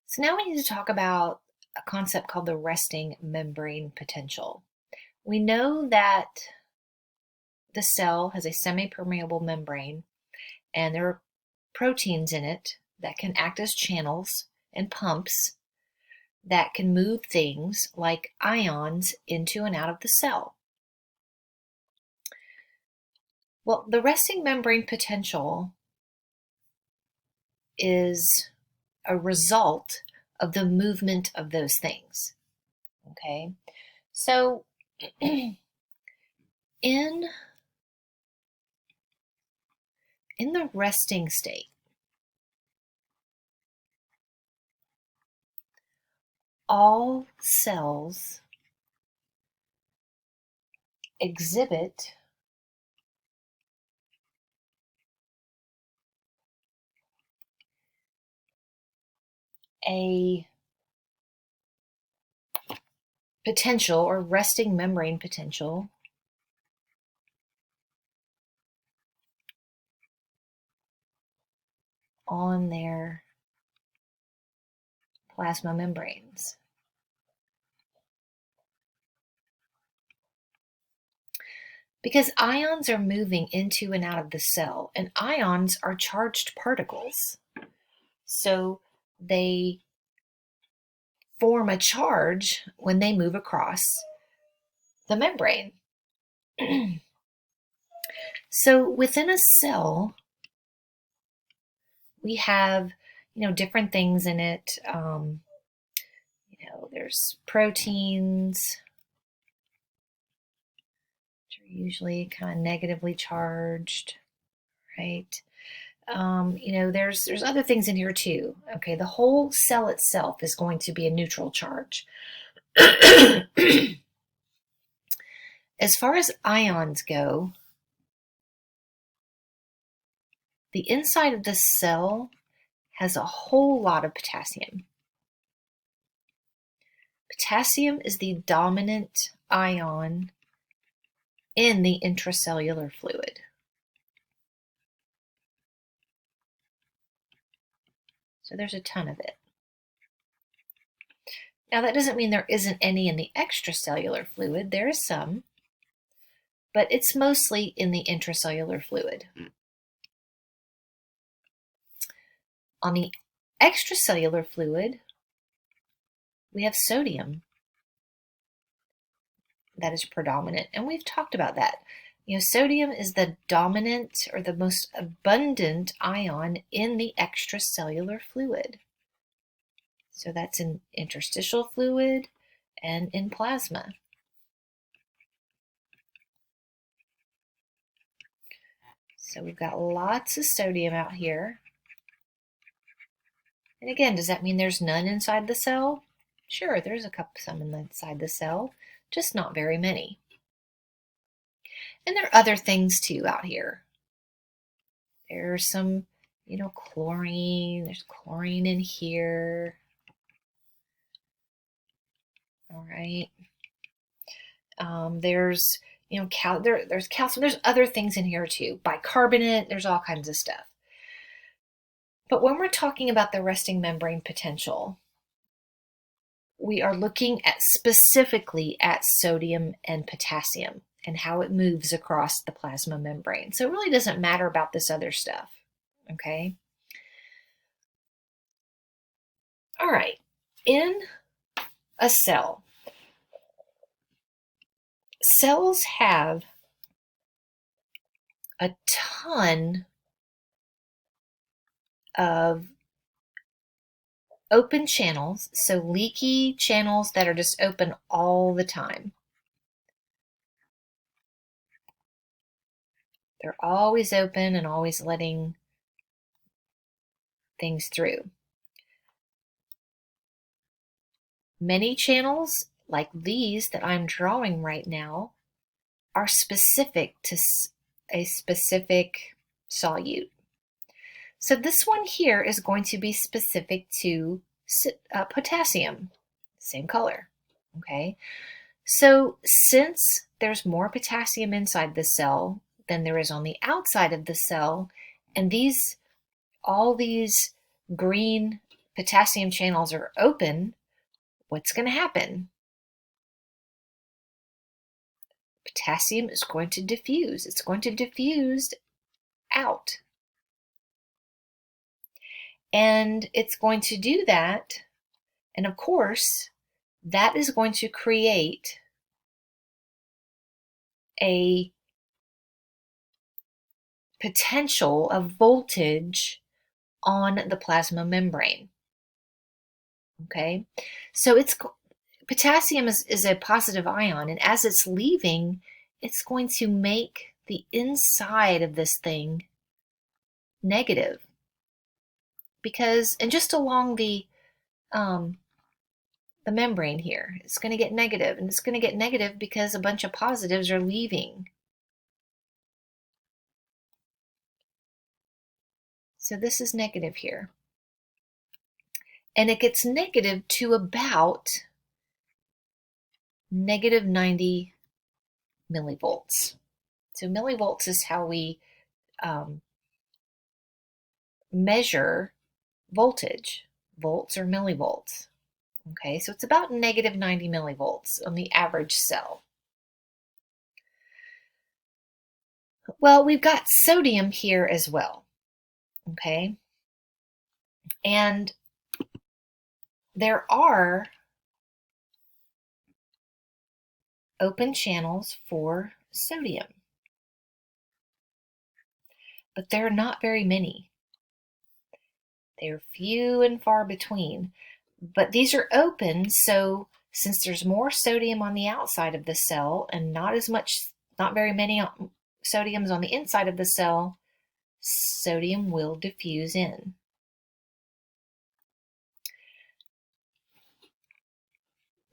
So now we need to talk about a concept called the resting membrane potential. We know that the cell has a semi-permeable membrane and there are proteins in it that can act as channels and pumps that can move things like ions into and out of the cell. Well, the resting membrane potential is a result of the movement of those things. Okay, so in the resting state, all cells exhibit a potential or resting membrane potential on their plasma membranes. Because ions are moving into and out of the cell, and ions are charged particles. So they form a charge when they move across the membrane. So within a cell, we have, different things in it. There's proteins, which are usually kind of negatively charged, right? There's other things in here too. Okay, the whole cell itself is going to be a neutral charge. As far as ions go, the inside of the cell has a whole lot of potassium. Potassium is the dominant ion in the intracellular fluid. So there's a ton of it. Now that doesn't mean there isn't any in the extracellular fluid. There is some, but it's mostly in the intracellular fluid. On the extracellular fluid, we have sodium that is predominant, and we've talked about that. Sodium is the dominant or the most abundant ion in the extracellular fluid. So that's in interstitial fluid and in plasma. So we've got lots of sodium out here. And again, does that mean there's none inside the cell? Sure, there's some inside the cell, just not very many. And there are other things too out here. There's some, chlorine. There's chlorine in here. All right. There's, there's calcium. There's other things in here too. Bicarbonate. There's all kinds of stuff. But when we're talking about the resting membrane potential, we are looking at specifically at sodium and potassium and how it moves across the plasma membrane. So it really doesn't matter about this other stuff, okay? All right, in a cell, cells have a ton of open channels, so leaky channels that are just open all the time. They're always open and always letting things through. Many channels, like these that I'm drawing right now, are specific to a specific solute. So this one here is going to be specific to potassium, same color, okay? So since there's more potassium inside the cell than there is on the outside of the cell, and all these green potassium channels are open, what's going to happen? Potassium is going to diffuse. It's going to diffuse out. And it's going to do that. And of course, that is going to create a potential of voltage on the plasma membrane. Okay, so potassium is a positive ion, and as it's leaving, it's going to make the inside of this thing negative, because, and just along the membrane here, it's going to get negative, and it's going to get negative because a bunch of positives are leaving. So this is negative here. And it gets negative to about negative 90 millivolts. So millivolts is how we measure voltage. Volts or millivolts. Okay, so it's about negative 90 millivolts on the average cell. Well, we've got sodium here as well. Okay, and there are open channels for sodium, but there are not very many. They're few and far between, but these are open, so since there's more sodium on the outside of the cell and not very many sodiums on the inside of the cell, sodium will diffuse in.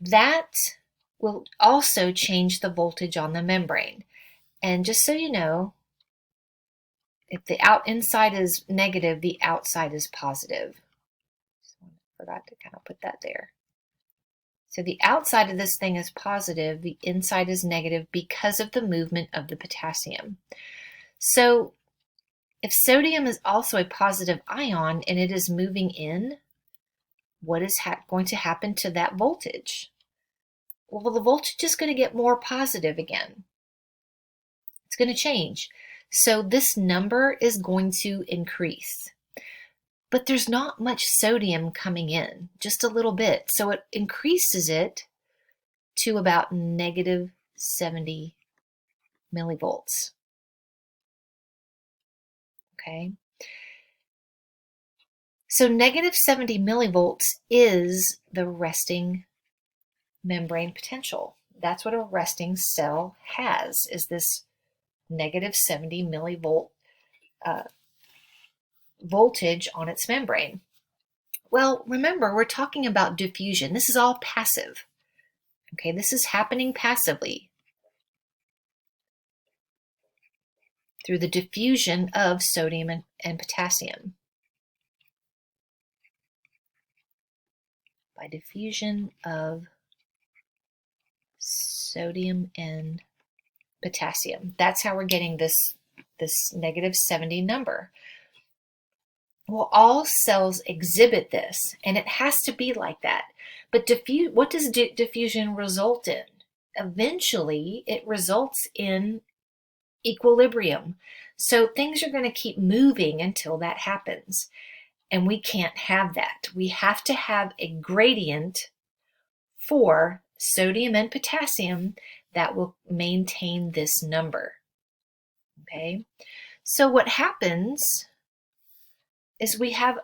That will also change the voltage on the membrane. And just so you know, if the inside is negative, the outside is positive. Forgot to kind of put that there. So the outside of this thing is positive, the inside is negative because of the movement of the potassium. So if sodium is also a positive ion and it is moving in, what is going to happen to that voltage? Well, the voltage is going to get more positive again. It's going to change. So this number is going to increase. But there's not much sodium coming in, just a little bit. So it increases it to about negative 70 millivolts. Okay. So negative 70 millivolts is the resting membrane potential. That's what a resting cell has, is this negative 70 millivolt voltage on its membrane. Well, remember, we're talking about diffusion. This is all passive. Okay, this is happening passively through the diffusion of sodium and potassium. By diffusion of sodium and potassium. That's how we're getting this negative 70 number. Well, all cells exhibit this, and it has to be like that. But what does diffusion result in? Eventually, it results in equilibrium. So things are going to keep moving until that happens. And we can't have that. We have to have a gradient for sodium and potassium that will maintain this number. Okay, so what happens is we have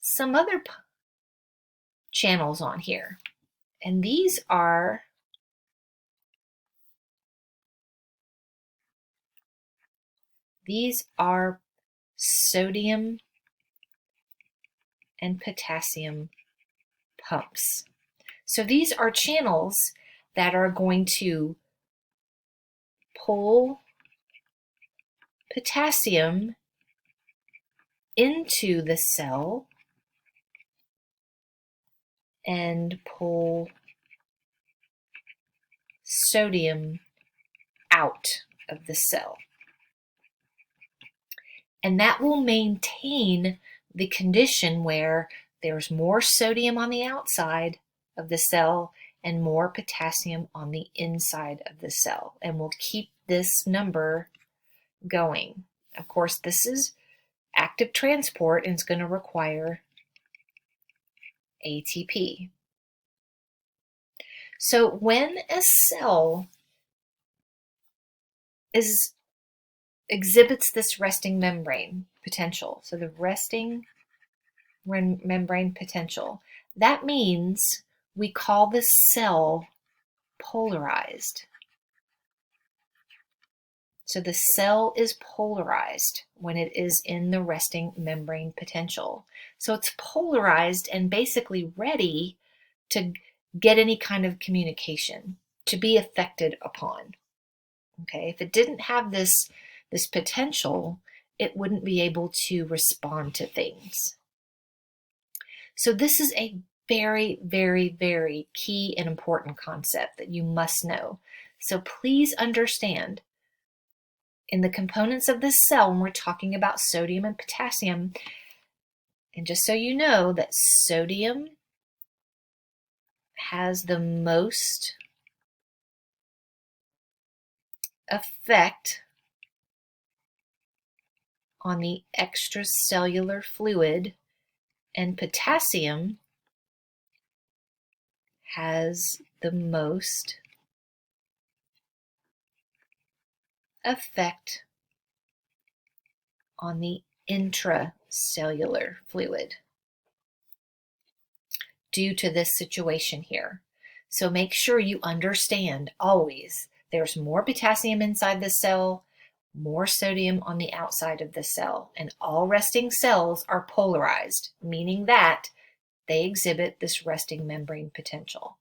some other channels on here, and these are sodium and potassium pumps. So these are channels that are going to pull potassium into the cell and pull sodium out of the cell. And that will maintain the condition where There's more sodium on the outside of the cell and more potassium on the inside of the cell. And we'll keep this number going. Of course, this is active transport and it's going to require ATP. So when a cell exhibits this resting membrane potential, so the resting membrane potential, that means we call the cell polarized. So the cell is polarized when it is in the resting membrane potential. So it's polarized and basically ready to get any kind of communication, to be affected upon. Okay, if it didn't have this potential, it wouldn't be able to respond to things. So this is a very, very, very key and important concept that you must know. So please understand, in the components of this cell, when we're talking about sodium and potassium, and just so you know that sodium has the most effect on the extracellular fluid, and potassium has the most effect on the intracellular fluid due to this situation here. So make sure you understand always there's more potassium inside the cell, more sodium on the outside of the cell, and all resting cells are polarized, meaning that they exhibit this resting membrane potential.